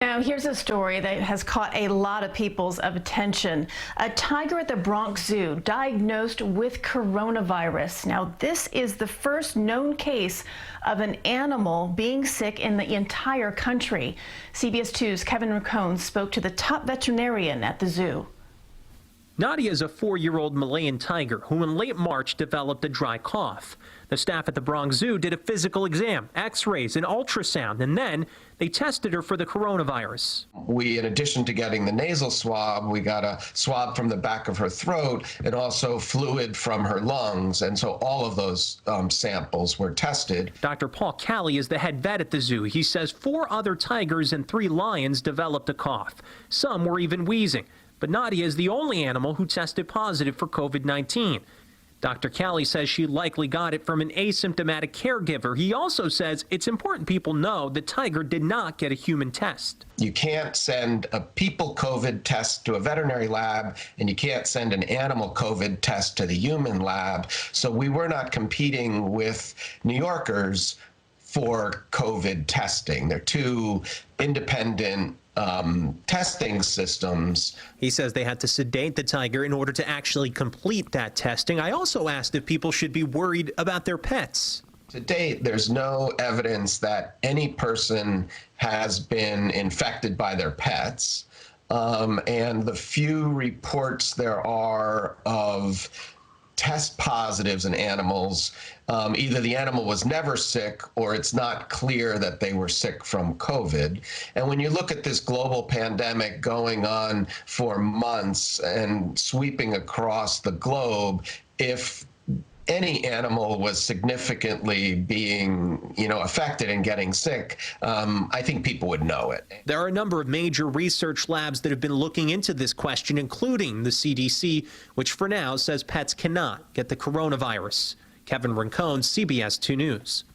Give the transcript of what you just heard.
Now, here's a story that has caught a lot of people's attention. A tiger at the Bronx Zoo diagnosed with coronavirus. Now, this is the first known case of an animal being sick in the entire country. CBS 2's Kevin Rincon spoke to the top veterinarian at the zoo. Nadia is a 4-year-old Malayan tiger who in late March developed a dry cough. The staff at the Bronx Zoo did a physical exam, x-rays, and ultrasound, and then they tested her for the coronavirus. In addition to getting the nasal swab, we got a swab from the back of her throat and also fluid from her lungs. And so all of those samples were tested. Dr. Paul Calley is the head vet at the zoo. He says 4 other tigers and 3 lions developed a cough. Some were even wheezing. But Nadia is the only animal who tested positive for COVID-19. Dr. Calley says she likely got it from an asymptomatic caregiver. He also says it's important people know the tiger did not get a human test. You can't send a people COVID test to a veterinary lab, and you can't send an animal COVID test to the human lab. So we were not competing with New Yorkers for COVID testing. They're 2 independent testing systems. He says they had to sedate the tiger in order to actually complete that testing. I also asked if people should be worried about their pets. To date, there's no evidence that any person has been infected by their pets. And the few reports there are of test positives in animals, either the animal was never sick or it's not clear that they were sick from COVID. And when you look at this global pandemic going on for months and sweeping across the globe, if any animal was significantly being, affected and getting sick, I think people would know it. There are a number of major research labs that have been looking into this question, including the CDC, which for now says pets cannot get the coronavirus. Kevin Rincon, CBS 2 News.